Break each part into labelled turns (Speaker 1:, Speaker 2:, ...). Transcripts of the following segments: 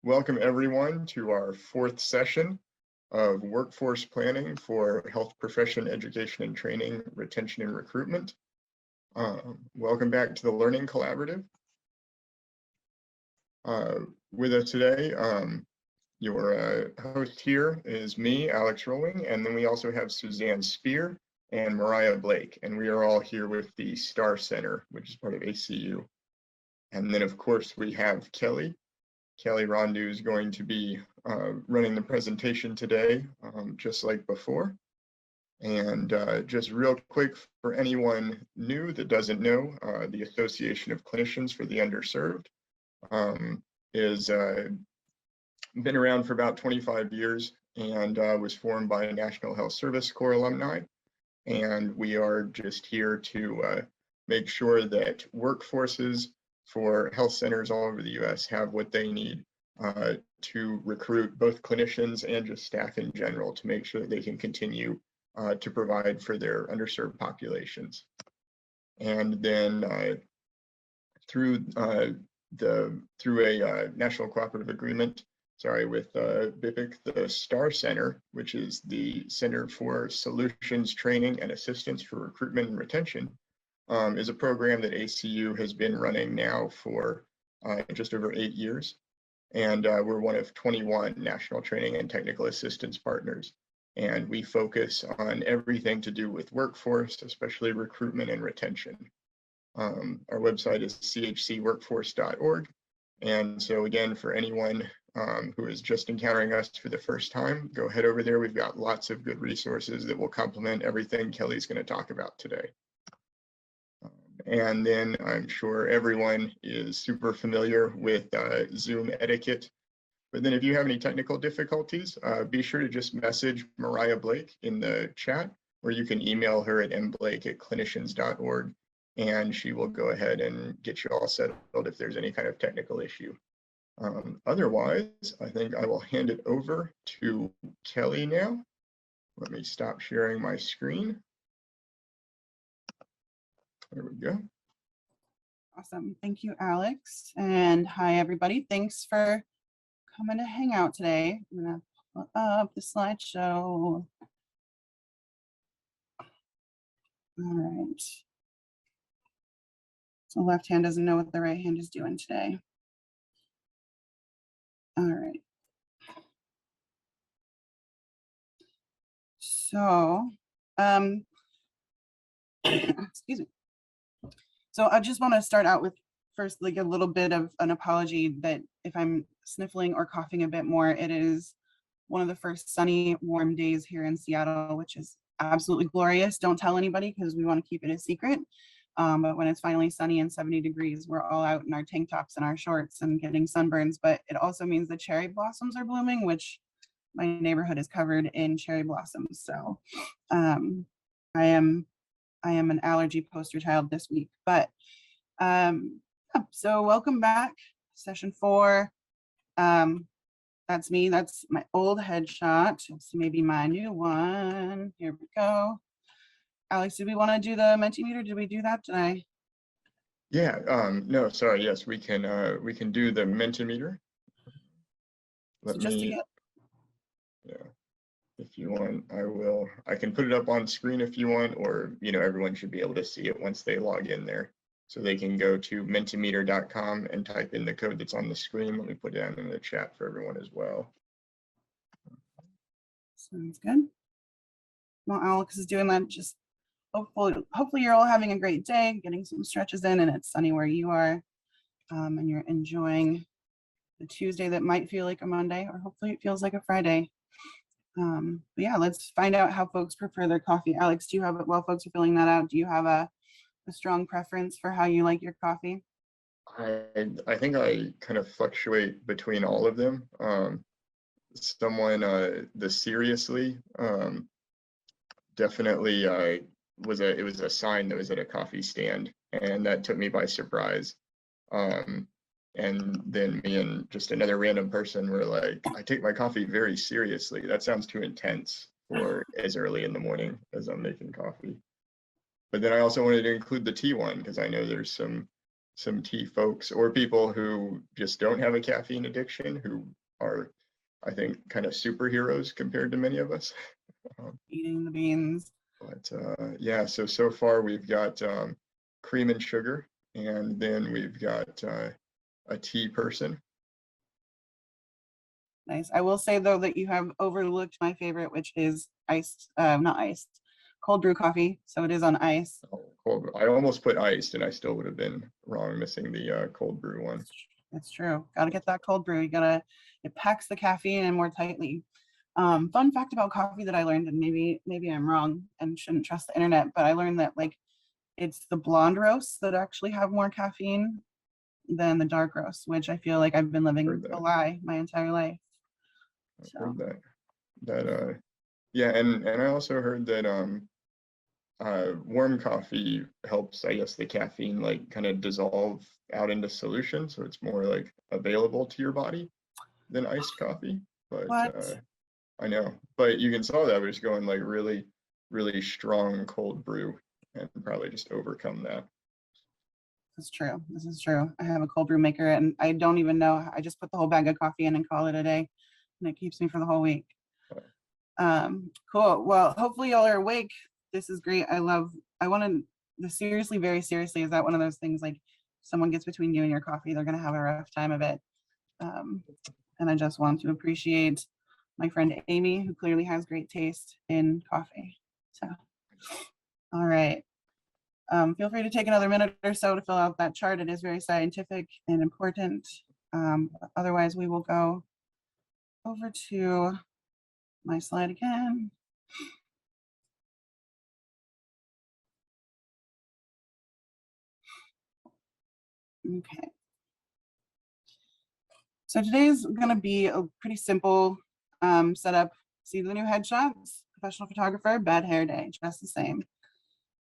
Speaker 1: welcome everyone to our fourth session of workforce planning for health profession education and training, retention and recruitment. Welcome back to the Learning Collaborative. With us today, your host here is me, Alex Rowling, and then we also have Suzanne Spear and Mariah Blake, and we are all here with the STAR Center, which is part of ACU. And then of course we have Kelly. Kelly Rondu is going to be running the presentation today, just like before. And just real quick, for anyone new that doesn't know, the Association of Clinicians for the Underserved is been around for about 25 years and was formed by National Health Service Corps alumni. And we are just here to make sure that workforces for health centers all over the US have what they need to recruit both clinicians and just staff in general to make sure that they can continue to provide for their underserved populations. And then through a national cooperative agreement, with BIPIC, the STAR Center, which is the Center for Solutions, Training, and Assistance for Recruitment and Retention, is a program that ACU has been running now for just over 8 years. And we're one of 21 national training and technical assistance partners. And we focus on everything to do with workforce, especially recruitment and retention. Our website is chcworkforce.org. And so again, for anyone who is just encountering us for the first time, go head over there. We've got lots of good resources that will complement everything Kelly's going to talk about today. And then I'm sure everyone is super familiar with Zoom etiquette. But then if you have any technical difficulties, be sure to just message Mariah Blake in the chat, or you can email her at mblake@clinicians.org, and she will go ahead and get you all settled if there's any kind of technical issue. Otherwise, I think I will hand it over to Kelly now. Let me stop sharing my screen. There we go.
Speaker 2: Awesome. Thank you, Alex. And hi, everybody. Thanks for coming to hang out today. I'm going to pull up the slideshow. All right. So left hand doesn't know what the right hand is doing today. All right. So, excuse me. So I just want to start out with first, like a little bit of an apology that if I'm sniffling or coughing a bit more, it is one of the first sunny, warm days here in Seattle, which is absolutely glorious. Don't tell anybody because we want to keep it a secret. But when it's finally sunny and 70 degrees, we're all out in our tank tops and our shorts and getting sunburns. But it also means the cherry blossoms are blooming, which my neighborhood is covered in cherry blossoms. So I am an allergy poster child this week. But so welcome back, session 4. That's me. That's my old headshot. It's maybe my new one. Here we go. Alex, did we want to do the Mentimeter? Did we do that today?
Speaker 1: Yeah, no, sorry. Yes, we can do the Mentimeter.
Speaker 2: So just to get...
Speaker 1: Yeah, if you want, I can put it up on screen if you want, or, everyone should be able to see it once they log in there. So they can go to mentimeter.com and type in the code that's on the screen. Let me put it down in the chat for everyone as well.
Speaker 2: Sounds good. Well, Alex is doing that. Just hopefully you're all having a great day, getting some stretches in, and it's sunny where you are, and you're enjoying the Tuesday that might feel like a Monday, or hopefully it feels like a Friday. But yeah, let's find out how folks prefer their coffee. Alex, do you have, while folks are filling that out, do you have a strong preference for how you like your coffee?
Speaker 1: I think I kind of fluctuate between all of them. The Seriously definitely it was a sign that was at a coffee stand, and that took me by surprise. And then me and just another random person were like, I take my coffee very seriously. That sounds too intense for as early in the morning as I'm making coffee. But then I also wanted to include the tea one because I know there's some some tea folks or people who just don't have a caffeine addiction, who are, I think, kind of superheroes compared to many of us.
Speaker 2: Eating the beans.
Speaker 1: But yeah, so far we've got cream and sugar, and then we've got a tea person.
Speaker 2: Nice. I will say though that you have overlooked my favorite, which is iced, not iced, cold brew coffee. So it is on ice.
Speaker 1: Oh, cold. I almost put iced, and I still would have been wrong, missing the cold brew one.
Speaker 2: It's true. Got to get that cold brew. It packs the caffeine in more tightly. Fun fact about coffee that I learned, and maybe I'm wrong and shouldn't trust the internet, but I learned that like it's the blonde roasts that actually have more caffeine than the dark roasts, which I feel like I've been living a lie my entire life.
Speaker 1: I've heard that. Yeah, and I also heard that warm coffee helps, I guess, the caffeine like kind of dissolve out into solution, so it's more like available to your body than iced coffee. But
Speaker 2: What?
Speaker 1: I know, but you can solve that by just going like really, really strong cold brew and probably just overcome that.
Speaker 2: This is true. This is true. I have a cold brew maker and I don't even know. I just put the whole bag of coffee in and call it a day, and it keeps me for the whole week. Cool. Well, hopefully y'all are awake. This is great. I wanted the seriously, very seriously, is that one of those things like someone gets between you and your coffee, they're going to have a rough time of it. And I just want to appreciate my friend Amy, who clearly has great taste in coffee. So, all right. Feel free to take another minute or so to fill out that chart. It is very scientific and important. Otherwise, we will go over to my slide again. Okay. So today's going to be a pretty simple setup. See the new headshots? Professional photographer, bad hair day, just the same.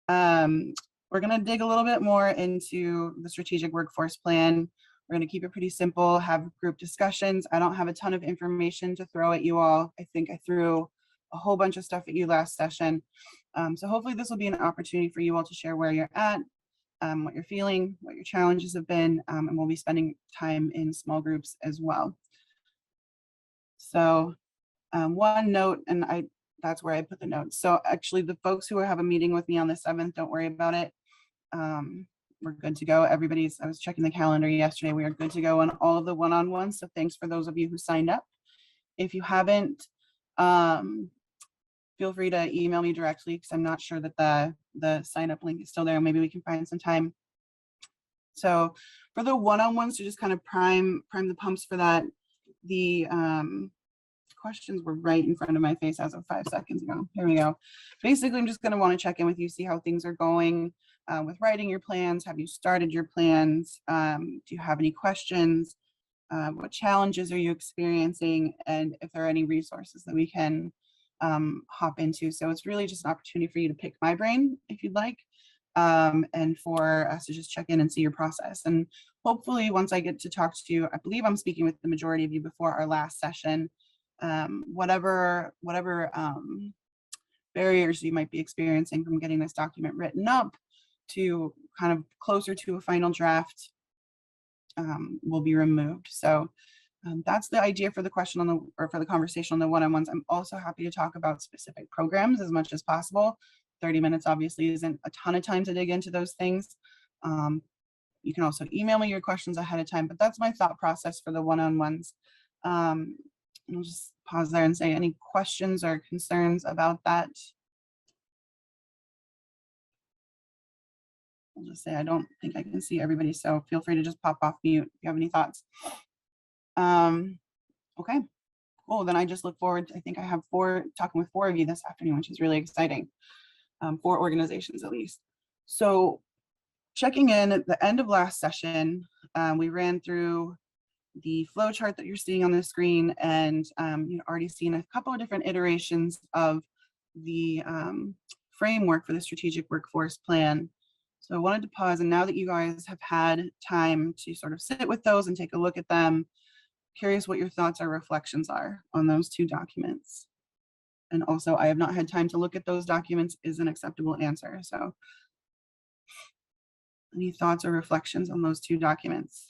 Speaker 2: We're going to dig a little bit more into the strategic workforce plan. We're going to keep it pretty simple, have group discussions. I don't have a ton of information to throw at you all. I think I threw a whole bunch of stuff at you last session. So hopefully this will be an opportunity for you all to share where you're at, what you're feeling, what your challenges have been, and we'll be spending time in small groups as well. So one note, and that's where I put the notes. So actually the folks who have a meeting with me on the 7th, don't worry about it. We're good to go. I was checking the calendar yesterday. We are good to go on all of the one-on-ones. So thanks for those of you who signed up. If you haven't, feel free to email me directly because I'm not sure that the sign up link is still there. Maybe we can find some time. So for the one-on-ones, to just kind of prime the pumps for that, the questions were right in front of my face as of 5 seconds ago. Here we go. Basically, I'm just going to want to check in with you, see how things are going with writing your plans. Have you started your plans? Do you have any questions? What challenges are you experiencing? And if there are any resources that we can hop into. So it's really just an opportunity for you to pick my brain if you'd like, and for us to just check in and see your process. And hopefully once I get to talk to you, I believe I'm speaking with the majority of you before our last session, whatever barriers you might be experiencing from getting this document written up to kind of closer to a final draft will be removed. So that's the idea for the question for the conversation on the one-on-ones. I'm also happy to talk about specific programs as much as possible. 30 minutes obviously isn't a ton of time to dig into those things. You can also email me your questions ahead of time, but that's my thought process for the one-on-ones. I'll just pause there and say any questions or concerns about that. I'll just say I don't think I can see everybody, so feel free to just pop off mute if you have any thoughts. Okay, cool. Then I just look forward. I think I have talking with 4 of you this afternoon, which is really exciting. 4 organizations at least. So checking in at the end of last session, we ran through the flow chart that you're seeing on the screen, and you've already seen a couple of different iterations of the framework for the strategic workforce plan. So I wanted to pause, and now that you guys have had time to sort of sit with those and take a look at them, curious what your thoughts or reflections are on those 2 documents. And also, I have not had time to look at those documents is an acceptable answer. So Any thoughts or reflections on those two documents?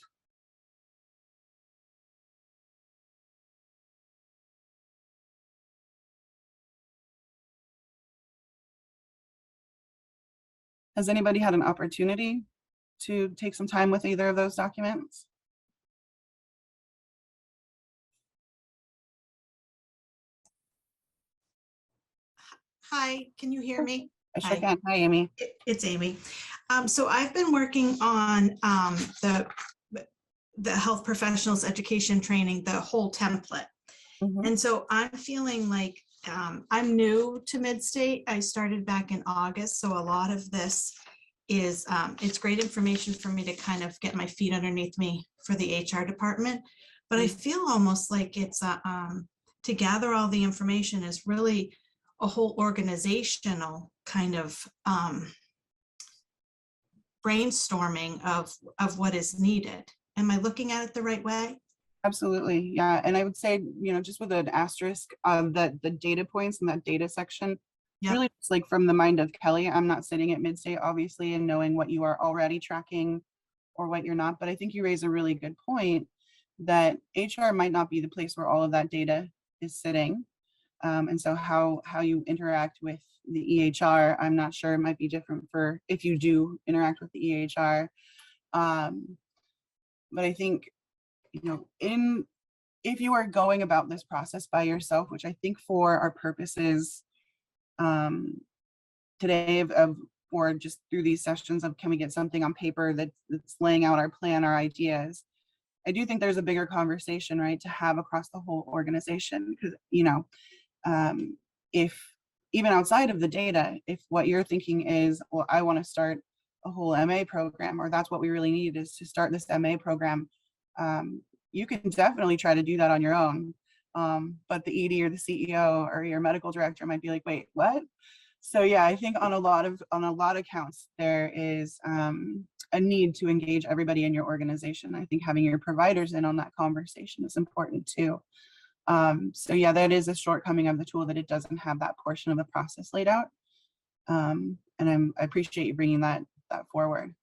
Speaker 2: Has anybody had an opportunity to take some time with either of those documents?
Speaker 3: Hi, can you hear me?
Speaker 2: I sure
Speaker 3: Hi.
Speaker 2: can. Hi, Amy.
Speaker 3: It's Amy. So I've been working on the health professionals education training, the whole template.
Speaker 2: Mhm.
Speaker 3: And so I'm feeling like I'm new to Midstate. I started back in August. So a lot of this is, it's great information for me to kind of get my feet underneath me for the HR department. But I feel almost like it's to gather all the information is really a whole organizational kind of brainstorming of what is needed. Am I looking at it the right way?
Speaker 2: Absolutely. Yeah. And I would say, just with an asterisk, that the data points in that data section,
Speaker 3: Yeah.
Speaker 2: really just like from the mind of Kelly. I'm not sitting at Midstate, obviously, and knowing what you are already tracking or what you're not. But I think you raise a really good point that HR might not be the place where all of that data is sitting. And so how you interact with the EHR, I'm not sure, it might be different for if you do interact with the EHR. But I think, if you are going about this process by yourself, which I think for our purposes today or just through these sessions of can we get something on paper that's laying out our plan, our ideas, I do think there's a bigger conversation, right, to have across the whole organization. Because, if even outside of the data, if what you're thinking is, well, I want to start a whole MA program, or that's what we really need is to start this MA program, you can definitely try to do that on your own. But the ED or the CEO or your medical director might be like, wait, what? So yeah, I think on a lot of counts, there is a need to engage everybody in your organization. I think having your providers in on that conversation is important too. So yeah, that is a shortcoming of the tool, that it doesn't have that portion of the process laid out. And I appreciate you bringing that forward.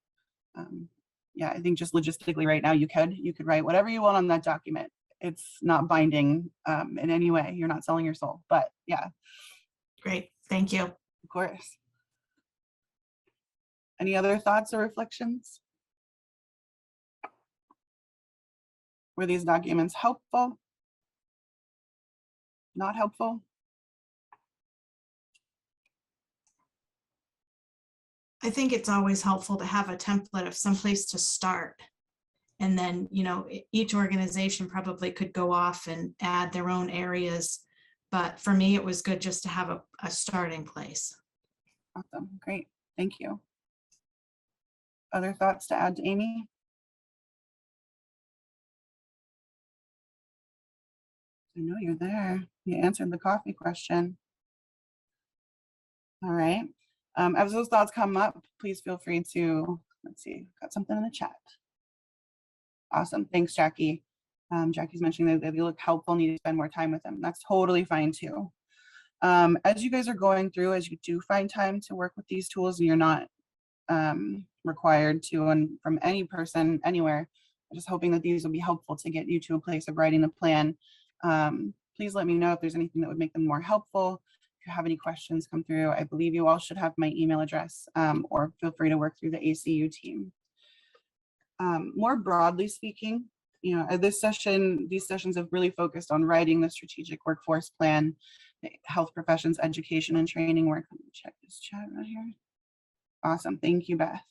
Speaker 2: Yeah, I think just logistically right now, you could write whatever you want on that document. It's not binding in any way. You're not selling your soul, but yeah.
Speaker 3: Great, thank you.
Speaker 2: Of course. Any other thoughts or reflections? Were these documents helpful? Not helpful?
Speaker 3: I think it's always helpful to have a template of some place to start. And then, each organization probably could go off and add their own areas. But for me, it was good just to have a starting place.
Speaker 2: Awesome, great, thank you. Other thoughts to add to Amy? I know you're there. You answered the coffee question. All right. As those thoughts come up, please feel free to, let's see, got something in the chat. Awesome, thanks, Jackie. Jackie's mentioning that they look helpful, need to spend more time with them. That's totally fine too. As you guys are going through, as you do find time to work with these tools and you're not required to, and from any person anywhere, I'm just hoping that these will be helpful to get you to a place of writing the plan. Please let me know if there's anything that would make them more helpful. If you have any questions come through, I believe you all should have my email address, or feel free to work through the ACU team. More broadly speaking, these sessions have really focused on writing the strategic workforce plan, health professions, education and training work. Let me check this chat right here. Awesome, thank you, Beth.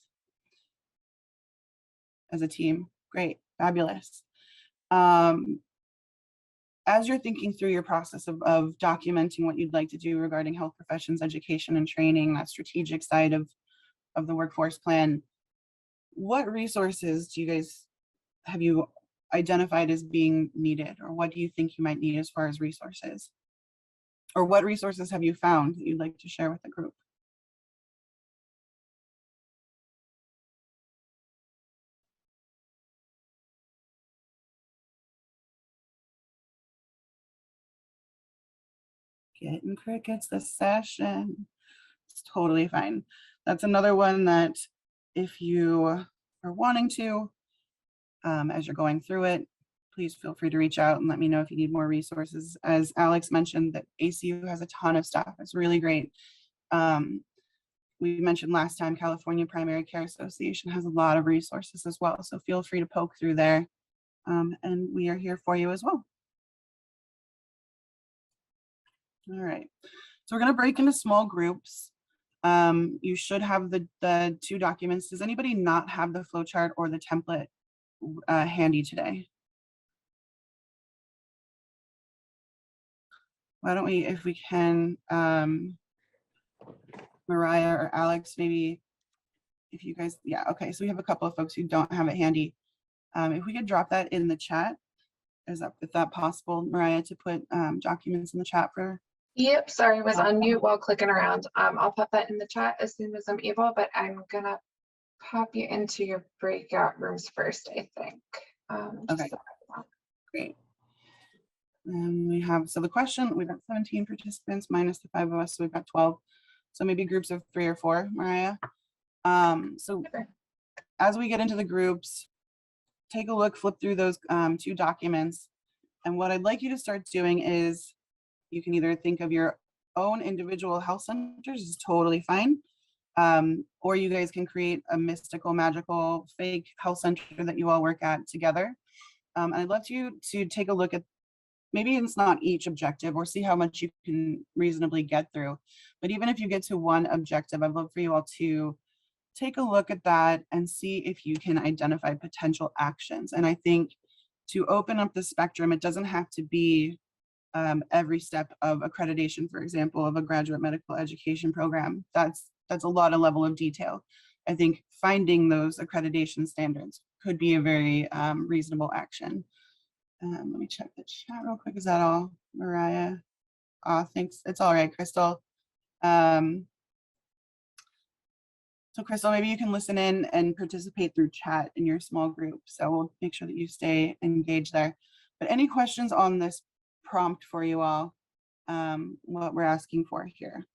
Speaker 2: As a team, great, fabulous. As you're thinking through your process of documenting what you'd like to do regarding health professions, education and training, that strategic side of the workforce plan, what resources have you identified as being needed, or what do you think you might need as far as resources? Or what resources have you found that you'd like to share with the group? Getting crickets this session. It's totally fine. That's another one that if you are wanting to, as you're going through it, please feel free to reach out and let me know if you need more resources. As Alex mentioned, that ACU has a ton of stuff. It's really great. We mentioned last time, California Primary Care Association has a lot of resources as well. So feel free to poke through there. And we are here for you as well. All right. So we're going to break into small groups. You should have the 2 documents. Does anybody not have the flowchart or the template handy today? Why don't we, if we can, Mariah or Alex, maybe if you guys, yeah, okay. So we have a couple of folks who don't have it handy. If we could drop that in the chat, is that possible, Mariah, to put documents in the chat for?
Speaker 4: Yep, sorry, I was on mute while clicking around. I'll pop that in the chat as soon as I'm able, but I'm gonna pop you into your breakout rooms first, I think.
Speaker 2: Okay, great. And we have, so the question, we've got 17 participants minus the 5 of us, so we've got 12. So maybe groups of 3 or 4, Mariah. So as we get into the groups, take a look, flip through those 2 documents. And what I'd like you to start doing is, you can either think of your own individual health centers, is totally fine. Or you guys can create a mystical, magical, fake health center that you all work at together. And I'd love you to take a look at, maybe it's not each objective, or see how much you can reasonably get through. But even if you get to one objective, I'd love for you all to take a look at that and see if you can identify potential actions. And I think to open up the spectrum, it doesn't have to be every step of accreditation, for example, of a graduate medical education program. That's a lot of level of detail. I think finding those accreditation standards could be a very reasonable action. Let me check the chat real quick. Is that all, Mariah? Thanks. It's all right, Crystal. So Crystal, maybe you can listen in and participate through chat in your small group. So we'll make sure that you stay engaged there. But any questions on this prompt for you all, what we're asking for here?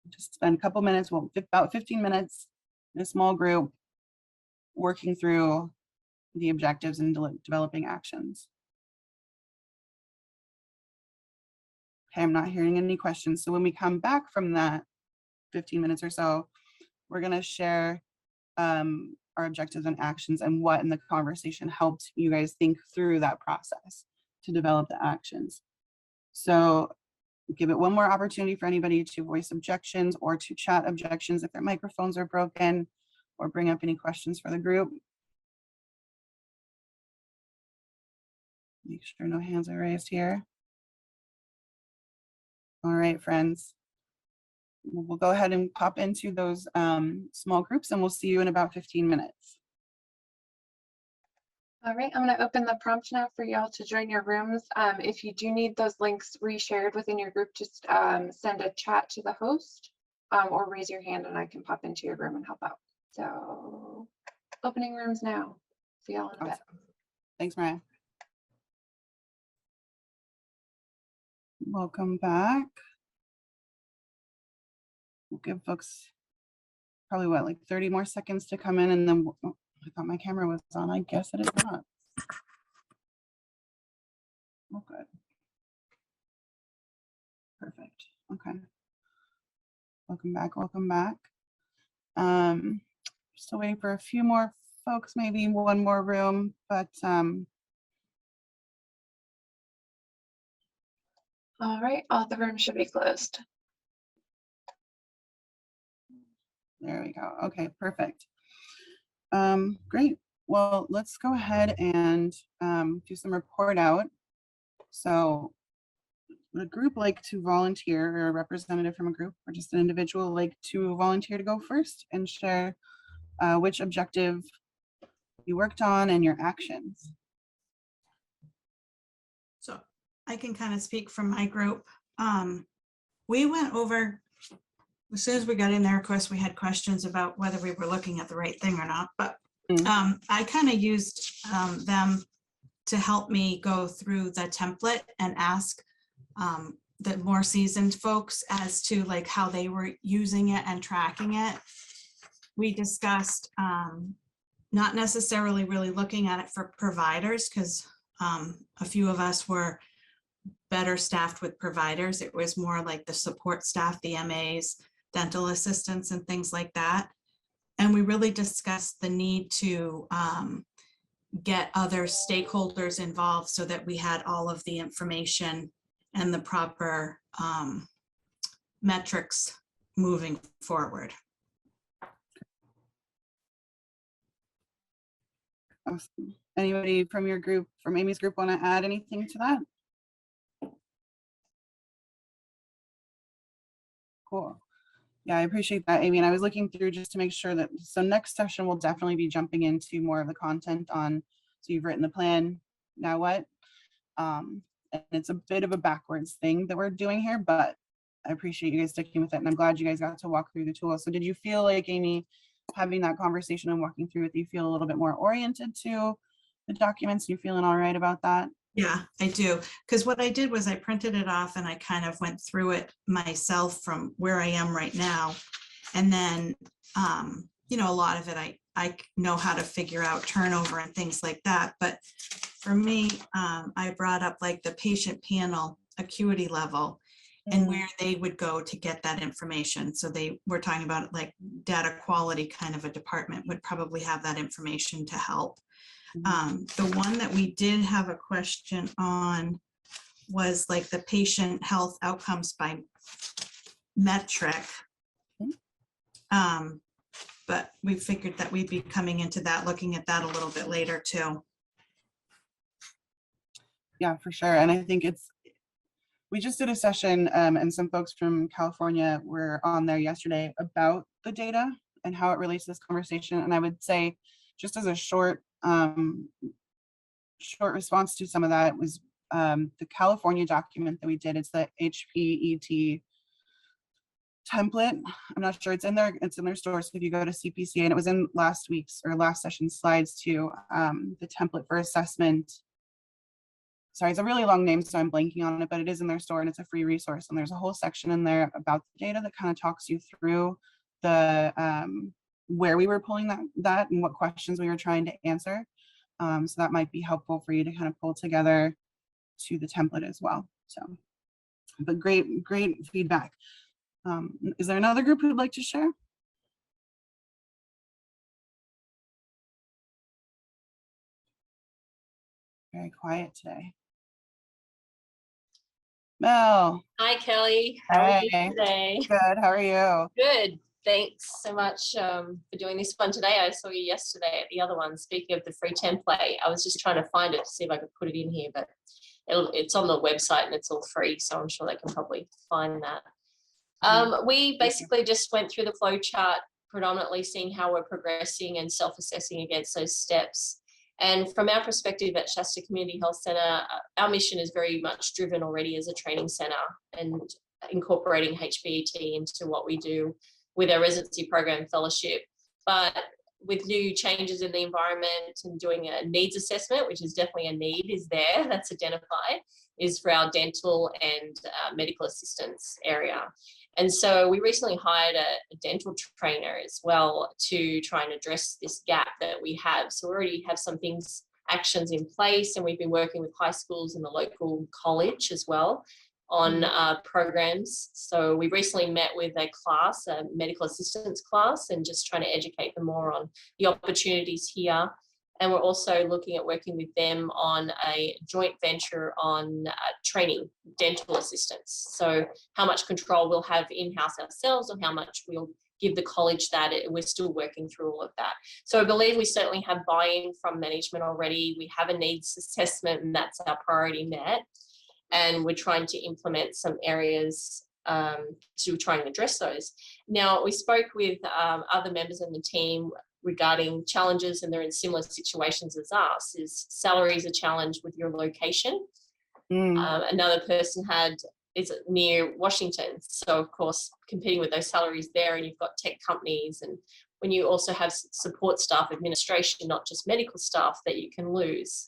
Speaker 2: Just spend a couple minutes, well, about 15 minutes in a small group, working through the objectives and developing actions. Okay, I'm not hearing any questions. So when we come back from that 15 minutes or so, we're going to share our objectives and actions and what in the conversation helped you guys think through that process to develop the actions. So give it one more opportunity for anybody to voice objections or to chat objections if their microphones are broken, or bring up any questions for the group. Make sure no hands are raised here. All right, friends. We'll go ahead and pop into those small groups, and we'll see you in about 15 minutes.
Speaker 4: All right, I'm going to open the prompt now for y'all to join your rooms. If you do need those links reshared within your group, just send a chat to the host or raise your hand and I can pop into your room and help out. So opening rooms now. See y'all in a bit.
Speaker 2: Thanks, Mariah. Welcome back. We'll give folks probably what, like 30 more seconds to come in, and then I thought my camera was on. I guess it is not. Oh, good. Perfect. Okay. Welcome back. Welcome back. Still waiting for a few more folks, maybe one more room, but
Speaker 4: all right, all the rooms should be closed.
Speaker 2: there we go. Okay, perfect. Great. Well, let's go ahead and do some report out. So would a group like to volunteer, or a representative from a group, or just an individual like to volunteer to go first and share which objective you worked on and your actions?
Speaker 3: So I can kind of speak from my group. We went over, as soon as we got in there, of course, we had questions about whether we were looking at the right thing or not, but I kind of used them to help me go through the template and ask the more seasoned folks as to like how they were using it and tracking it. we discussed not necessarily really looking at it for providers, because a few of us were better staffed with providers. It was more like the support staff, the MAs, dental assistants, and things like that. And we really discussed the need to get other stakeholders involved so that we had all of the information and the proper metrics moving forward.
Speaker 2: Awesome. Anybody from your group, from Amy's group, want to add anything to that? Cool. Yeah, I appreciate that, Amy. And I was looking through just to make sure that, so next session we'll definitely be jumping into more of the content on, so you've written the plan, now what? And it's a bit of a backwards thing that we're doing here, but I appreciate you guys sticking with it. And I'm glad you guys got to walk through the tools. So did you feel like, Amy, having that conversation and walking through it, you feel a little bit more oriented to the documents? You feeling all right about that?
Speaker 3: Yeah, I do. Because what I did was I printed it off and I kind of went through it myself from where I am right now. And then, you know, a lot of it, I know how to figure out turnover and things like that. But for me, I brought up like the patient panel acuity level and where they would go to get that information. So they were talking about like data quality kind of a department would probably have that information to help. The one that we did have a question on was like the patient health outcomes by metric. But we figured that we'd be coming into that, looking at that a little bit later too.
Speaker 2: Yeah, for sure. And I think we just did a session and some folks from California were on there yesterday about the data and how it relates to this conversation. And I would say, just as a short response to some of that was the California document that we did. It's the HPET template. I'm not sure, it's in their store. So if you go to CPCA, and it was in last week's or last session's slides too, the template for assessment. Sorry, it's a really long name, so I'm blanking on it, but it is in their store and it's a free resource. And there's a whole section in there about the data that kind of talks you through the where we were pulling that and what questions we were trying to answer. So that might be helpful for you to kind of pull together to the template as well. So, but great feedback. Is there another group who would like to share? Very quiet today. Mel.
Speaker 5: Hi, Kelly. How are you
Speaker 2: Hey.
Speaker 5: today?
Speaker 2: Good. How are you?
Speaker 5: Good. Thanks so much for doing this one today. I saw you yesterday at the other one. Speaking of the free template, I was just trying to find it to see if I could put it in here, but it's on the website and it's all free, so I'm sure they can probably find that. We basically just went through the flow chart, predominantly seeing how we're progressing and self-assessing against those steps. And from our perspective at Shasta Community Health Centre, our mission is very much driven already as a training centre and incorporating HPET into what we do with our residency program fellowship. But with new changes in the environment and doing a needs assessment, which is definitely a need is there, that's identified, is for our dental and medical assistance area. And so we recently hired a dental trainer as well to try and address this gap that we have. So we already have some actions in place, and we've been working with high schools and the local college as well on programs. So we recently met with a class, a medical assistance class, and just trying to educate them more on the opportunities here. And we're also looking at working with them on a joint venture on training dental assistants. So how much control we'll have in-house ourselves or how much we'll give the college that. We're still working through all of that. So I believe we certainly have buy-in from management already. We have a needs assessment and that's our priority met. And we're trying to implement some areas to try and address those. Now, we spoke with other members in the team regarding challenges, and they're in similar situations as us, is salaries a challenge with your location. Another person is near Washington. So of course, competing with those salaries there, and you've got tech companies, and when you also have support staff, administration, not just medical staff, that you can lose.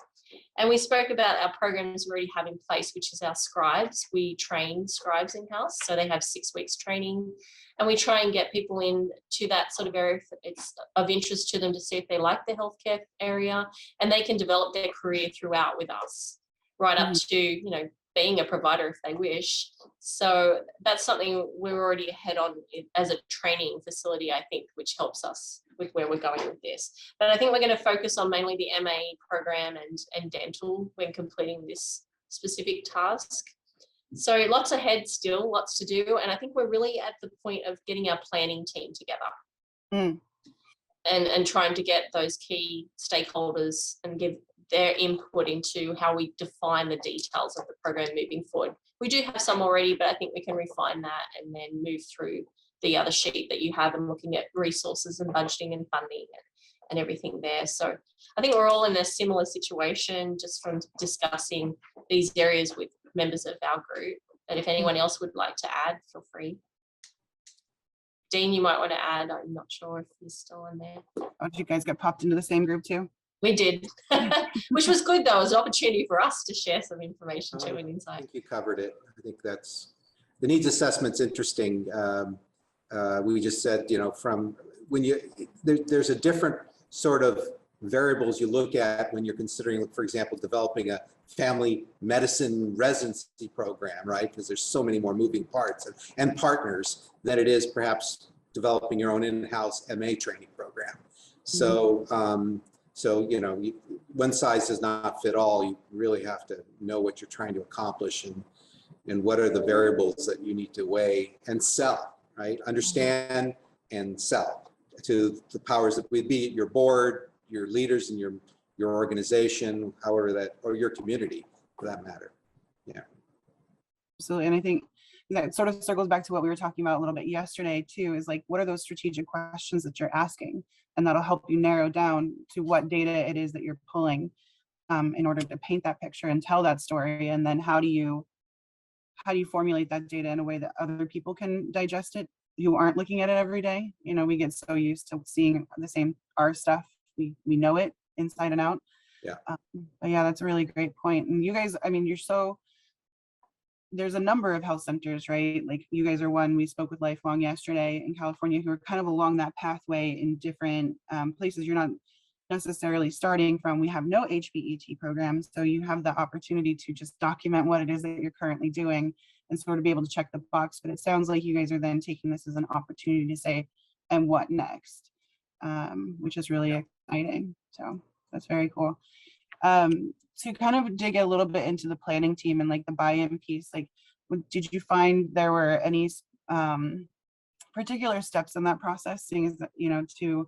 Speaker 5: And we spoke about our programs we already have in place, which is our scribes. We train scribes in-house, so they have 6 weeks training, and we try and get people in to that sort of area if it's of interest to them, to see if they like the healthcare area, and they can develop their career throughout with us, right up to, you know, being a provider if they wish. So that's something we're already ahead on as a training facility, I think, which helps us with where we're going with this. But I think we're going to focus on mainly the MA program and dental when completing this specific task. So lots ahead still, lots to do. And I think we're really at the point of getting our planning team together and trying to get those key stakeholders and give their input into how we define the details of the program moving forward. We do have some already, but I think we can refine that and then move through the other sheet that you have and looking at resources and budgeting and funding and everything there. So I think we're all in a similar situation just from discussing these areas with members of our group. But if anyone else would like to add, feel free. Dean, you might want to add. I'm not sure if he's still in there.
Speaker 2: Oh, did you guys get popped into the same group too?
Speaker 5: We did, which was good though. It was an opportunity for us to share some information too and
Speaker 6: I
Speaker 5: insight.
Speaker 6: think you covered it. I think that's, the needs assessment's interesting. We just said, you know, from when you, there's a different sort of variables you look at when you're considering, for example, developing a family medicine residency program, right? Because there's so many more moving parts and partners than it is perhaps developing your own in-house MA training program. So, so, you know, one size does not fit all. You really have to know what you're trying to accomplish and what are the variables that you need to weigh and sell, right? Understand and sell to the powers that would be your board, your leaders, and your organization, however that, or your community for that matter. Yeah.
Speaker 2: Absolutely. And I think that sort of circles back to what we were talking about a little bit yesterday too, is like, what are those strategic questions that you're asking? And that'll help you narrow down to what data it is that you're pulling in order to paint that picture and tell that story. And then how do you formulate that data in a way that other people can digest it who aren't looking at it every day? You know, we get so used to seeing the same R stuff. We know it inside and out.
Speaker 6: Yeah.
Speaker 2: But yeah, that's a really great point. And you guys, I mean, there's a number of health centers, right? Like you guys are one. We spoke with Lifelong yesterday in California who are kind of along that pathway in different places. You're not necessarily starting from, we have no HBET programs. So you have the opportunity to just document what it is that you're currently doing and sort of be able to check the box. But it sounds like you guys are then taking this as an opportunity to say, and what next? Which is really exciting. So that's very cool. To kind of dig a little bit into the planning team and like the buy-in piece, like did you find there were any particular steps in that process, seeing as that, you know, to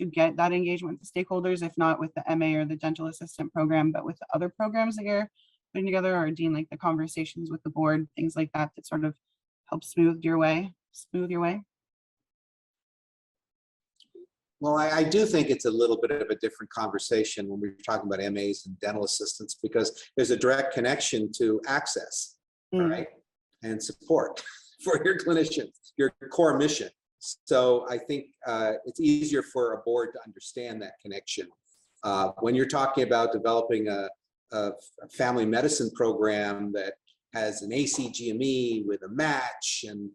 Speaker 2: get that engagement with the stakeholders, if not with the MA or the dental assistant program, but with the other programs that you're putting together, or Dean, like the conversations with the board, things like that, that sort of help smooth your way?
Speaker 6: Well, I do think it's a little bit of a different conversation when we're talking about MAs and dental assistants, because there's a direct connection to access, right? And support for your clinicians, your core mission. So I think it's easier for a board to understand that connection. When you're talking about developing a family medicine program that has an ACGME with a match and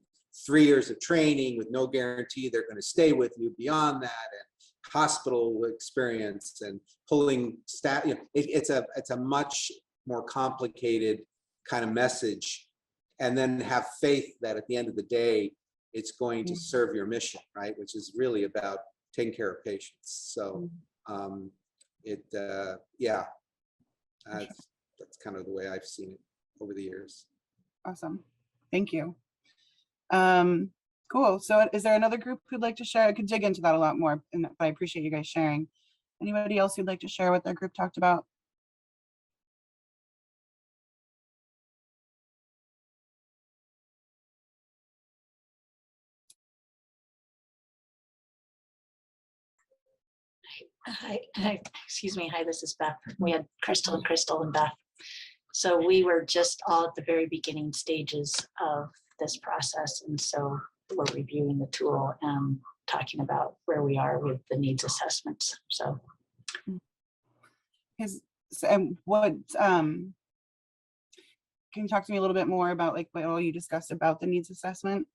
Speaker 6: 3 years of training with no guarantee they're going to stay with you beyond that, and hospital experience and pulling staff, you know, it's a much more complicated kind of message. And then have faith that at the end of the day, it's going to serve your mission, right? Which is really about taking care of patients. So yeah, that's kind of the way I've seen it over the years.
Speaker 2: Awesome. Thank you. Cool. So is there another group who'd like to share? I could dig into that a lot more, but I appreciate you guys sharing. Anybody else who'd like to share what their group talked about?
Speaker 7: Hi, excuse me. Hi, this is Beth. We had Crystal and Beth. So we were just all at the very beginning stages of this process. And so we're reviewing the tool and talking about where we are with the needs assessments. So.
Speaker 2: Because So, and what, can you talk to me a little bit more about like what all you discussed about the needs assessment?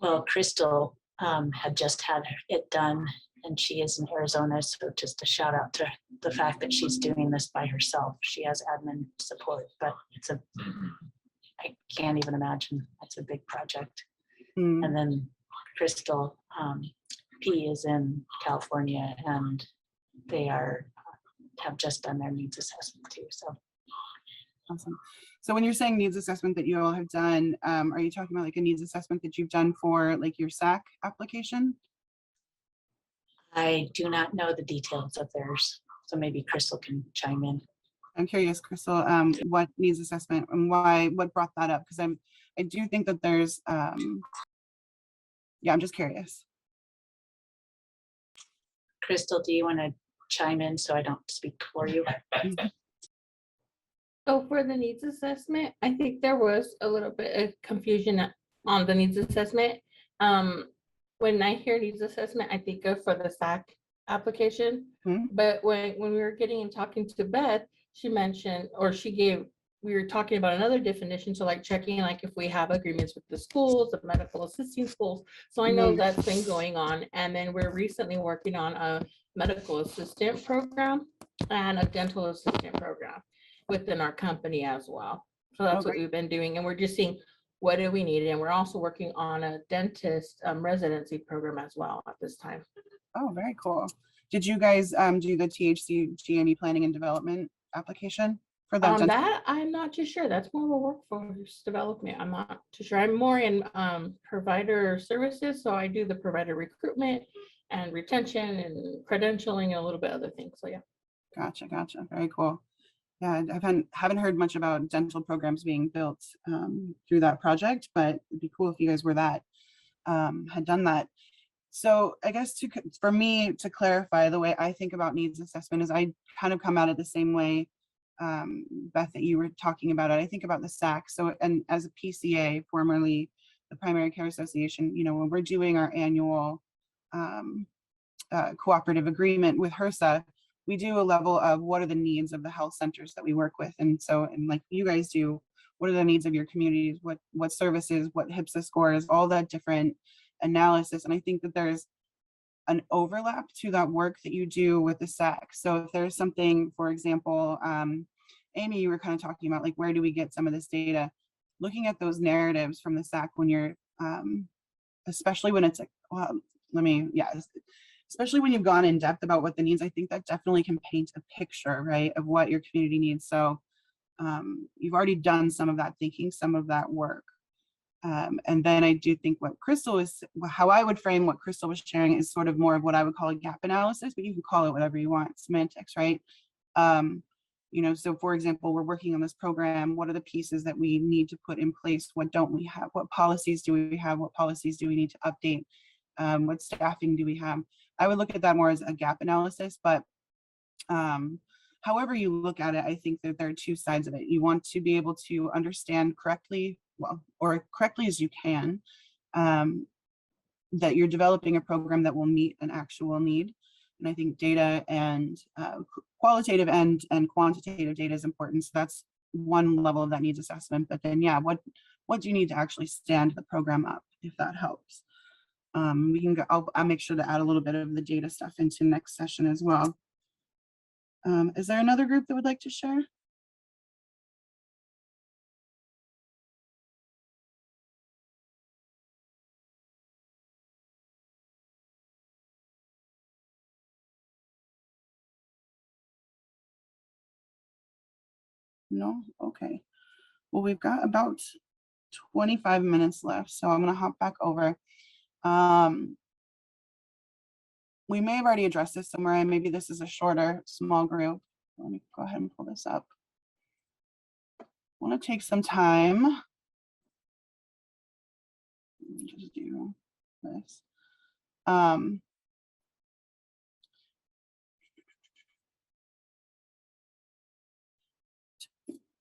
Speaker 7: Well, Crystal had just had it done and she is in Arizona. So just a shout out to the fact that she's doing this by herself. She has admin support, but I can't even imagine. It's a big project.
Speaker 2: Hmm.
Speaker 7: And then Crystal P is in California and they have just done their needs assessment too. So
Speaker 2: Awesome. So when you're saying needs assessment that you all have done, are you talking about like a needs assessment that you've done for like your SAC application?
Speaker 7: I do not know the details of theirs. So maybe Crystal can chime in.
Speaker 2: I'm curious, Crystal, what needs assessment and why, what brought that up? Because I do think that there's, yeah, I'm just curious.
Speaker 7: Crystal, do you want to chime in so I don't speak for you?
Speaker 8: So for the needs assessment, I think there was a little bit of confusion on the needs assessment. When I hear needs assessment, I think of for the SAC application.
Speaker 2: Hmm.
Speaker 8: But when we were getting and talking to Beth, she mentioned, or we were talking about another definition. So like checking, like if we have agreements with the schools, the medical assisting schools. So I know that's been going on. And then we're recently working on a medical assistant program and a dental assistant program within our company as well. So that's what we've been doing. And we're just seeing what do we need. And we're also working on a dentist residency program as well at this time.
Speaker 2: Oh, very cool. Did you guys do the THC G&E planning and development application for that?
Speaker 8: That I'm not too sure. That's more of a workforce development. I'm not too sure. I'm more in provider services. So I do the provider recruitment and retention and credentialing and a little bit other things. So yeah.
Speaker 2: Gotcha. Very cool. Yeah, I haven't heard much about dental programs being built through that project, but it'd be cool if you guys were that, had done that. So I guess for me to clarify, the way I think about needs assessment is I kind of come at it the same way, Beth, that you were talking about it. I think about the SAC. So, and as a PCA, formerly the Primary Care Association, you know, when we're doing our annual cooperative agreement with HRSA, we do a level of what are the needs of the health centers that we work with. And so, and like you guys do, what are the needs of your communities, what services, what HPSA scores, all that different analysis. And I think that there's an overlap to that work that you do with the SAC. So if there's something, for example, Amy, you were kind of talking about like, where do we get some of this data? Looking at those narratives from the SAC when you're, especially when it's like, well, especially when you've gone in depth about what the needs, I think that definitely can paint a picture, right, of what your community needs. So you've already done some of that thinking, some of that work. And then I do think what Crystal is, how I would frame what Crystal was sharing is sort of more of what I would call a gap analysis, but you can call it whatever you want, semantics, right? You know, so for example, we're working on this program. What are the pieces that we need to put in place? What don't we have? What policies do we have? What policies do we need to update? What staffing do we have? I would look at that more as a gap analysis, but however you look at it, I think that there are two sides of it. You want to be able to understand correctly, well, or correctly as you can, that you're developing a program that will meet an actual need. And I think data and qualitative and quantitative data is important. So that's one level of that needs assessment. But then, yeah, what do you need to actually stand the program up, if that helps? We can go, I'll make sure to add a little bit of the data stuff into next session as well. Is there another group that would like to share? No? Okay. Well, we've got about 25 minutes left, so I'm going to hop back over. We may have already addressed this somewhere, and maybe this is a shorter, small group. Let me go ahead and pull this up. I want to take some time. Let me just do this.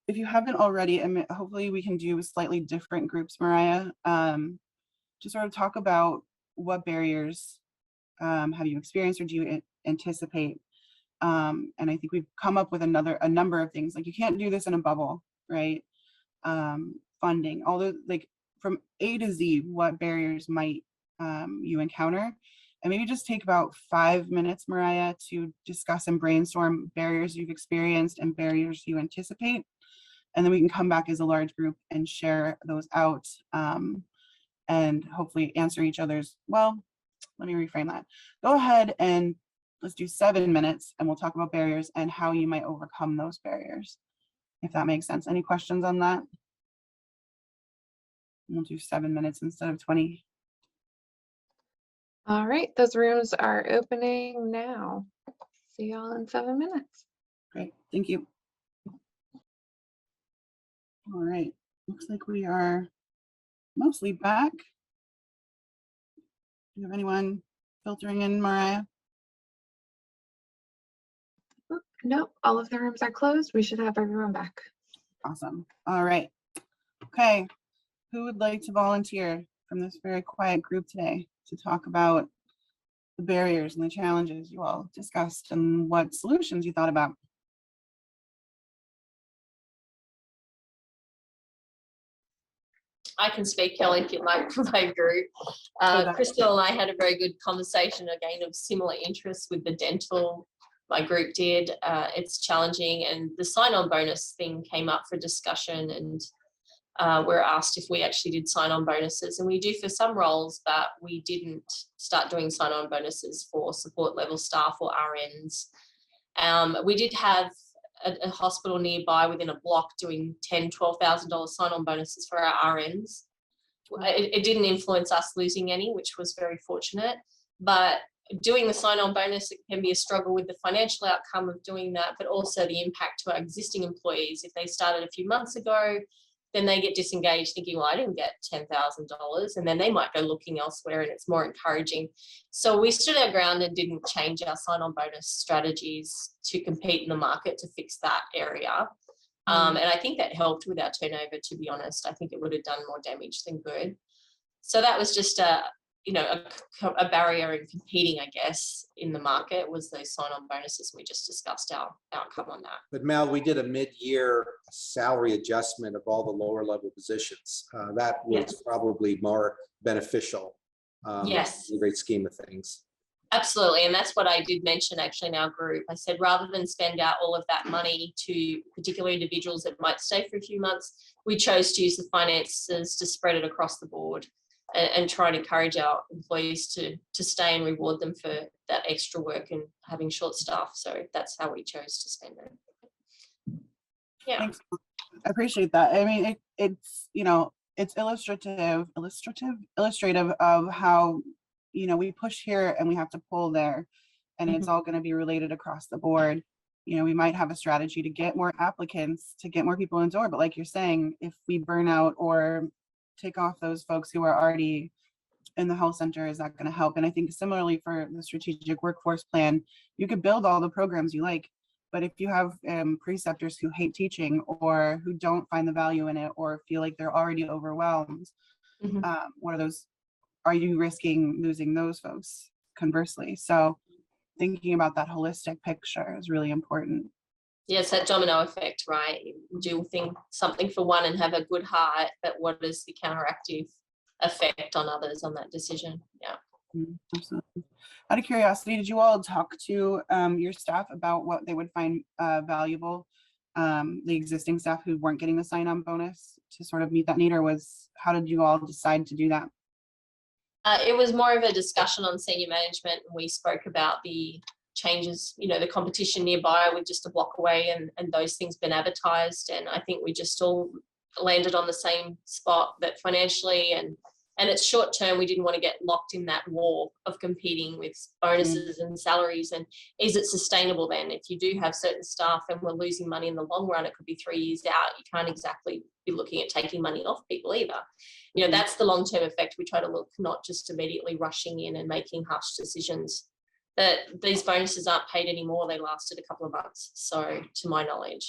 Speaker 2: If you haven't already, I mean, hopefully we can do slightly different groups, Mariah, to sort of talk about what barriers have you experienced or do you anticipate And I think we've come up with a number of things. Like, you can't do this in a bubble, right? Funding, all the, like, from A to Z, what barriers might you encounter, and maybe just take about 5 minutes, Mariah, to discuss and brainstorm barriers you've experienced and barriers you anticipate. And then we can come back as a large group and share those out, and hopefully answer each other's, well, let me reframe that. Go ahead and let's do 7 minutes, and we'll talk about barriers and how you might overcome those barriers, if that makes sense. Any questions on that? We'll do 7 minutes instead of 20.
Speaker 4: All right, those rooms are opening now. See y'all in 7 minutes.
Speaker 2: Great, thank you. All right, looks like we are mostly back. Do you have anyone filtering in, Mariah?
Speaker 4: Nope, all of the rooms are closed. We should have everyone back.
Speaker 2: Awesome. All right. Okay. Who would like to volunteer from this very quiet group today to talk about the barriers and the challenges you all discussed and what solutions you thought about?
Speaker 5: I can speak, Kelly, if you'd like, for my group. Crystal and I had a very good conversation, again, of similar interests with the dental. My group did. It's challenging, and the sign-on bonus thing came up for discussion, and we're asked if we actually did sign-on bonuses, and we do for some roles, but we didn't start doing sign-on bonuses for support level staff or RNs. We did have a hospital nearby within a block doing $10,000, $12,000 sign-on bonuses for our RNs. It didn't influence us losing any, which was very fortunate, but doing the sign-on bonus, it can be a struggle with the financial outcome of doing that, but also the impact to our existing employees. If they started a few months ago, then they get disengaged thinking, well, I didn't get $10,000, and then they might go looking elsewhere, and it's more encouraging. So we stood our ground and didn't change our sign-on bonus strategies to compete in the market to fix that area. And I think that helped with our turnover, to be honest. I think it would have done more damage than good. So that was just a barrier in competing, I guess, in the market, was those sign-on bonuses. We just discussed our outcome on that.
Speaker 6: But Mel, we did a mid-year salary adjustment of all the lower level positions. That was probably more beneficial.
Speaker 5: Yes.
Speaker 6: In the great scheme of things.
Speaker 5: Absolutely. And that's what I did mention actually in our group. I said, rather than spend out all of that money to particular individuals that might stay for a few months, we chose to use the finances to spread it across the board and try and encourage our employees to stay and reward them for that extra work and having short staff. So that's how we chose to spend it. Yeah.
Speaker 2: Thanks. I appreciate that. I mean, it's illustrative of how, we push here and we have to pull there, and it's all going to be related across the board. We might have a strategy to get more applicants, to get more people in the door, but like you're saying, if we burn out or take off those folks who are already in the health center, is that going to help? And I think similarly for the strategic workforce plan, you could build all the programs you like, but if you have preceptors who hate teaching or who don't find the value in it or feel like they're already overwhelmed, are you risking losing those folks conversely? So thinking about that holistic picture is really important.
Speaker 5: Yes, that domino effect, right? Do something for one and have a good heart, but what is the counteractive effect on others on that decision? Yeah.
Speaker 2: Absolutely. Out of curiosity, did you all talk to your staff about what they would find valuable, the existing staff who weren't getting the sign-on bonus, to sort of meet that need, or how did you all decide to do that?
Speaker 5: It was more of a discussion on senior management, and we spoke about the changes, the competition nearby with just a block away, and those things been advertised. And I think we just all landed on the same spot, that financially and it's short term, we didn't want to get locked in that war of competing with bonuses and salaries. And is it sustainable then? If you do have certain staff and we're losing money in the long run, it could be 3 years out. You can't exactly be looking at taking money off people either. That's the long-term effect. We try to look, not just immediately rushing in and making harsh decisions. That these bonuses aren't paid anymore. They lasted a couple of months, so to my knowledge.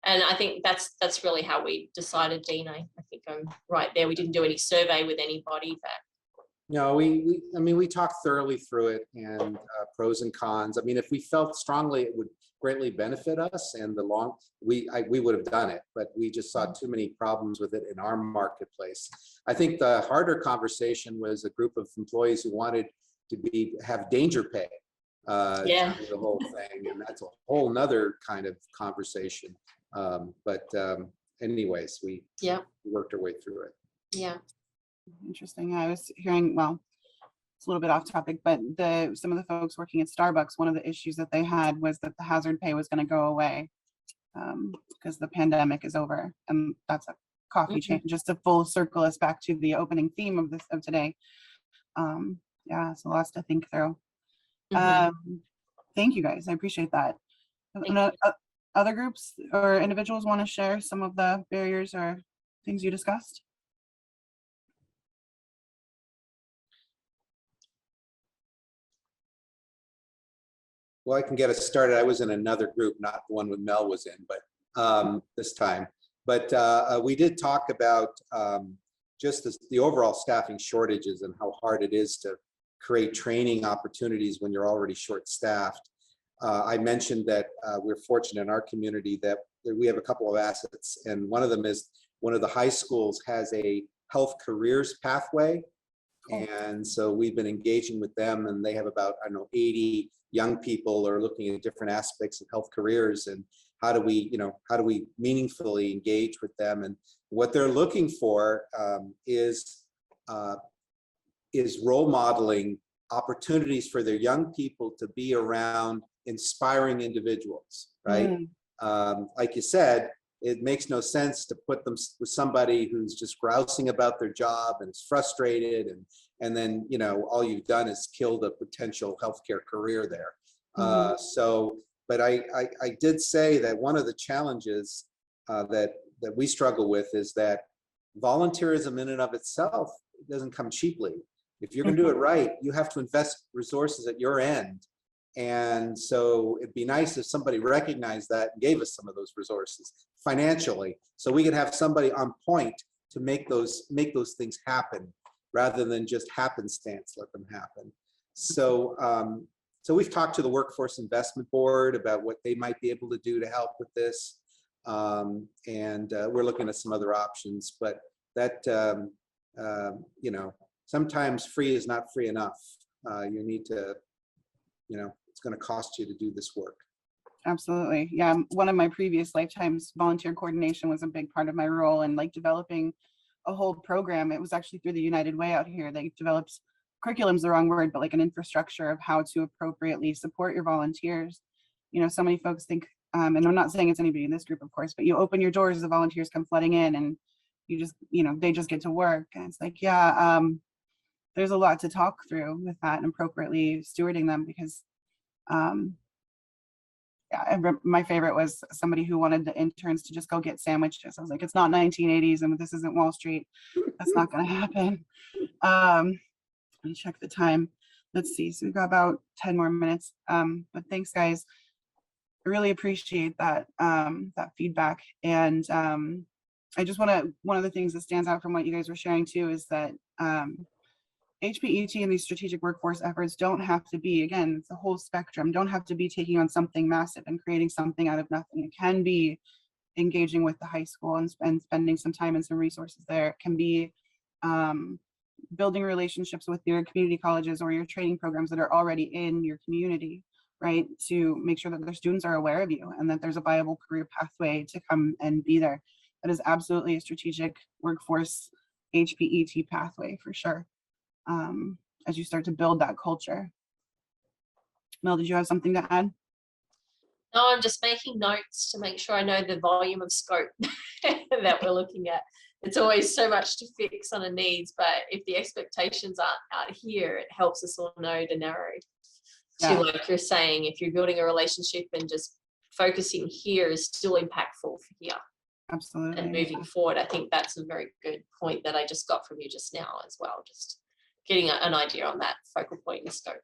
Speaker 5: And I think that's really how we decided, Dean. I think I'm right there. We didn't do any survey with anybody, but
Speaker 6: No, I mean, we talked thoroughly through it and pros and cons. I mean, if we felt strongly it would greatly benefit us and we would have done it, but we just saw too many problems with it in our marketplace. I think the harder conversation was a group of employees who wanted to have danger pay
Speaker 5: Yeah.
Speaker 6: through the whole thing, and that's a whole nother kind of conversation. Anyways, we
Speaker 5: Yeah.
Speaker 6: worked our way through it.
Speaker 5: Yeah.
Speaker 2: Interesting. I was hearing, well, it's a little bit off topic, but some of the folks working at Starbucks, one of the issues that they had was that the hazard pay was going to go away because the pandemic is over, and that's a coffee chain. Just to full circle us back to the opening theme of today. Yeah, it's a lot to think through. Thank you guys. I appreciate that. Other groups or individuals want to share some of the barriers or things you discussed?
Speaker 6: Well, I can get us started. I was in another group, not the one with Mel was in, but this time. But we did talk about just the overall staffing shortages and how hard it is to create training opportunities when you're already short-staffed. I mentioned that we're fortunate in our community that we have a couple of assets, and one of them is one of the high schools has a health careers pathway. And so we've been engaging with them, and they have about, I don't know, 80 young people are looking at different aspects of health careers and how do we meaningfully engage with them. And what they're looking for is role modeling opportunities for their young people to be around inspiring individuals, right? Like you said, it makes no sense to put them with somebody who's just grousing about their job and is frustrated, and then all you've done is killed a potential healthcare career there. But I did say that one of the challenges that we struggle with is that volunteerism in and of itself doesn't come cheaply. If you're going to do it right, you have to invest resources at your end. And so it'd be nice if somebody recognized that and gave us some of those resources financially, so we could have somebody on point to make those things happen rather than just happenstance let them happen. So so we've talked to the Workforce Investment Board about what they might be able to do to help with this. And we're looking at some other options, but that, sometimes free is not free enough. You need to, it's going to cost you to do this work.
Speaker 2: Absolutely. Yeah. One of my previous lifetimes, volunteer coordination was a big part of my role, and like developing a whole program. It was actually through the United Way out here. They developed, curriculum's the wrong word, but like an infrastructure of how to appropriately support your volunteers. So many folks think, and I'm not saying it's anybody in this group, of course, but you open your doors as the volunteers come flooding in, and you just, they just get to work. And it's like, yeah, there's a lot to talk through with that and appropriately stewarding them, because my favorite was somebody who wanted the interns to just go get sandwiches. I was like, it's not 1980s and this isn't Wall Street. That's not going to happen. Let me check the time. Let's see. So we've got about 10 more minutes. But thanks, guys. I really appreciate that feedback. And I just one of the things that stands out from what you guys were sharing too is that HPET and these strategic workforce efforts don't have to be, again, it's a whole spectrum, don't have to be taking on something massive and creating something out of nothing. It can be engaging with the high school and spending some time and some resources there. It can be building relationships with your community colleges or your training programs that are already in your community, right? To make sure that their students are aware of you and that there's a viable career pathway to come and be there. That is absolutely a strategic workforce HPET pathway for sure. As you start to build that culture. Mel, did you have something to add?
Speaker 5: No, I'm just making notes to make sure I know the volume of scope that we're looking at. It's always so much to fix on a needs, but if the expectations aren't out here, it helps us all know to narrow.
Speaker 2: Yeah.
Speaker 5: To like you're saying, if you're building a relationship and just focusing here is still impactful for here.
Speaker 2: Absolutely.
Speaker 5: And moving forward, I think that's a very good point that I just got from you just now as well. Just getting an idea on that focal point and scope.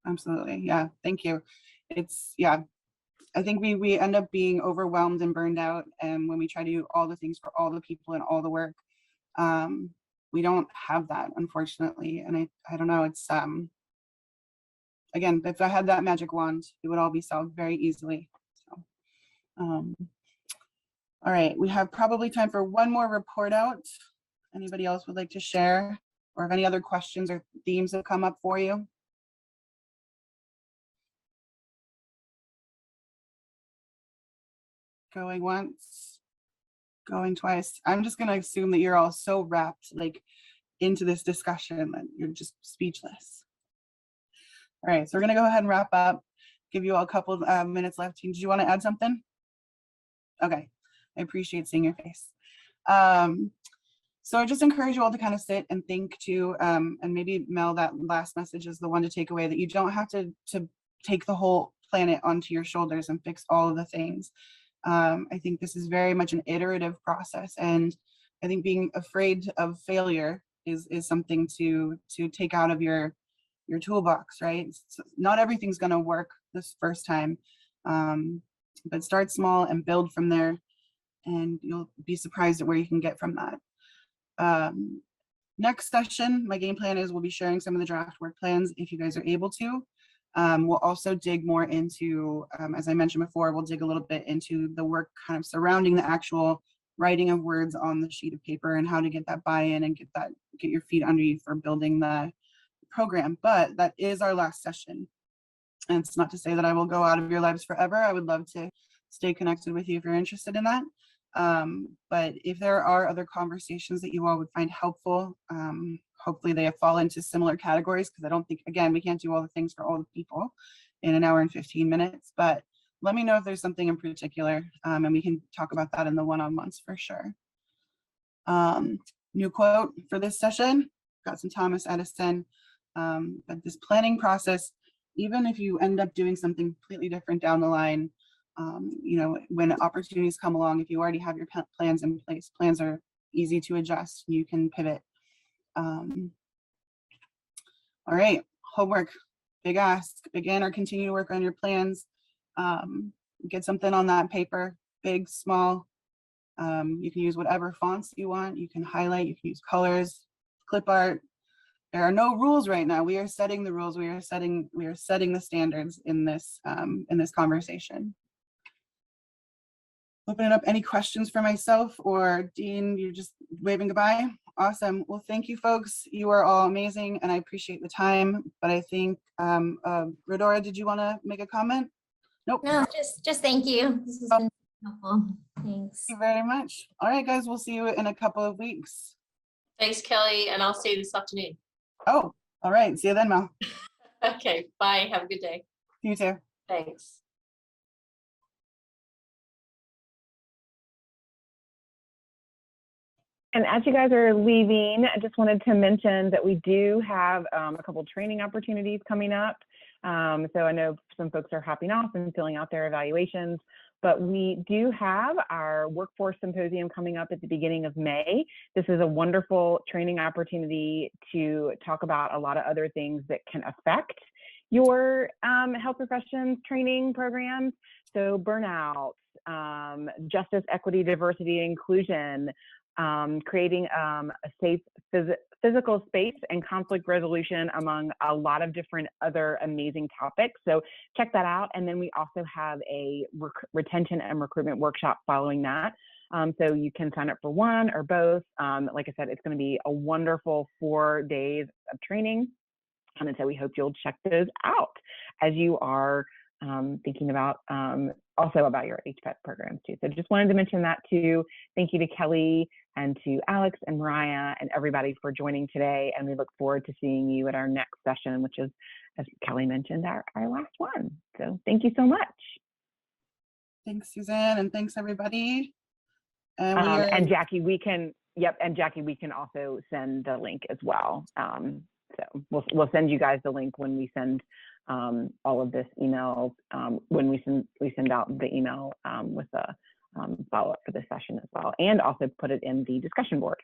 Speaker 2: Absolutely. Yeah. Thank you. It's, yeah, I think we end up being overwhelmed and burned out. And when we try to do all the things for all the people and all the work, we don't have that, unfortunately. And I don't know, it's again, if I had that magic wand, it would all be solved very easily. So all right, we have probably time for one more report out. Anybody else would like to share, or if any other questions or themes have come up for you? Going once, going twice. I'm just gonna assume that you're all so wrapped like into this discussion that you're just speechless. All right, so we're gonna go ahead and wrap up. Give you all a couple minutes left. Did you want to add something? Okay, I appreciate seeing your face. So I just encourage you all to kind of sit and think too, and maybe Mel, that last message is the one to take away, that you don't have to take the whole planet onto your shoulders and fix all of the things. I think this is very much an iterative process, and I think being afraid of failure is something to take out of your toolbox, right? So not everything's going to work this first time, but start small and build from there, and you'll be surprised at where you can get from that. Next session, my game plan is we'll be sharing some of the draft work plans if you guys are able to. We'll also dig more into, as I mentioned before, we'll dig a little bit into the work kind of surrounding the actual writing of words on the sheet of paper and how to get that buy-in and get your feet under you for building the program. But that is our last session. And it's not to say that I will go out of your lives forever. I would love to stay connected with you if you're interested in that. But if there are other conversations that you all would find helpful, hopefully they fall into similar categories, because I don't think, again, we can't do all the things for all the people in an hour and 15 minutes, but let me know if there's something in particular, and we can talk about that in the one-on-ones for sure. New quote for this session, got some Thomas Edison, but this planning process, even if you end up doing something completely different down the line, you know, when opportunities come along, if you already have your plans in place, plans are easy to adjust. You can pivot. All right, homework, big ask, begin or continue to work on your plans. Get something on that paper, big, small. You can use whatever fonts you want. You can highlight, you can use colors, clip art. There are no rules right now. We are setting the rules. We are setting the standards in this conversation. Open it up. Any questions for myself or Dean? You're just waving goodbye. Awesome. Well, thank you, folks. You are all amazing, and I appreciate the time. But I think, Rodora, did you want to make a comment? Nope.
Speaker 9: No, just thank you. This has been helpful. Thanks.
Speaker 2: Thank you very much. All right, guys, we'll see you in a couple of weeks.
Speaker 5: Thanks, Kelly, and I'll see you this afternoon.
Speaker 2: Oh, all right. See you then, Mel.
Speaker 5: Okay, bye. Have a good day.
Speaker 2: You too.
Speaker 5: Thanks.
Speaker 10: And as you guys are leaving, I just wanted to mention that we do have a couple training opportunities coming up. So I know some folks are hopping off and filling out their evaluations, but we do have our workforce symposium coming up at the beginning of May. This is a wonderful training opportunity to talk about a lot of other things that can affect your health professions training programs. So burnout, justice, equity, diversity, and inclusion, creating a safe physical space and conflict resolution, among a lot of different other amazing topics. So check that out. And then we also have a retention and recruitment workshop following that. So you can sign up for one or both. Like I said, it's going to be a wonderful 4 days of training. And so we hope you'll check those out as you are thinking about also about your HPET programs too. So just wanted to mention that too. Thank you to Kelly and to Alex and Mariah and everybody for joining today. And we look forward to seeing you at our next session, which is, as Kelly mentioned, our last one. So thank you so much.
Speaker 2: Thanks, Suzanne, and thanks everybody. And
Speaker 10: Jackie, we can, and Jackie, we can also send the link as well. So we'll send you guys the link when we send all of this email, when we send out the email with the follow-up for this session as well, and also put it in the discussion board.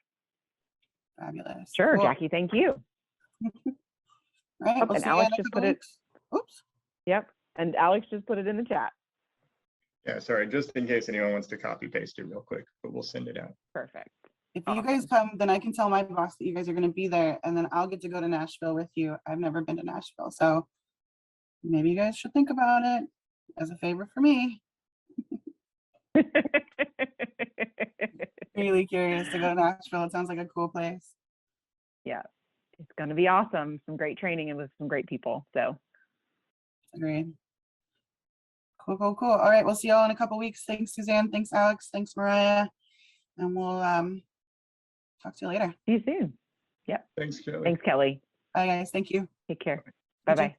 Speaker 2: Fabulous.
Speaker 10: Sure,
Speaker 2: cool.
Speaker 10: Jackie, thank you.
Speaker 2: Right, we'll
Speaker 10: and
Speaker 2: see
Speaker 10: Alex
Speaker 2: you in a
Speaker 10: just
Speaker 2: couple
Speaker 10: put it.
Speaker 2: weeks. Oops.
Speaker 10: Yep, and Alex just put it in the chat.
Speaker 1: Yeah, sorry, just in case anyone wants to copy paste it real quick, but we'll send it out.
Speaker 10: Perfect.
Speaker 2: If you guys come, then I can tell my boss that you guys are going to be there, and then I'll get to go to Nashville with you. I've never been to Nashville, so maybe you guys should think about it as a favor for me. Really curious to go to Nashville. It sounds like a cool place.
Speaker 10: Yeah, it's going to be awesome. Some great training and with some great people. So
Speaker 2: Agreed. Cool, cool, cool. All right, we'll see y'all in a couple weeks. Thanks, Suzanne. Thanks, Alex. Thanks, Mariah. And we'll talk to you later.
Speaker 10: see you soon.
Speaker 1: Thanks, Kelly.
Speaker 10: Thanks, Kelly.
Speaker 2: Bye, guys. Thank you.
Speaker 10: Take care.
Speaker 2: You too.
Speaker 10: Bye-bye.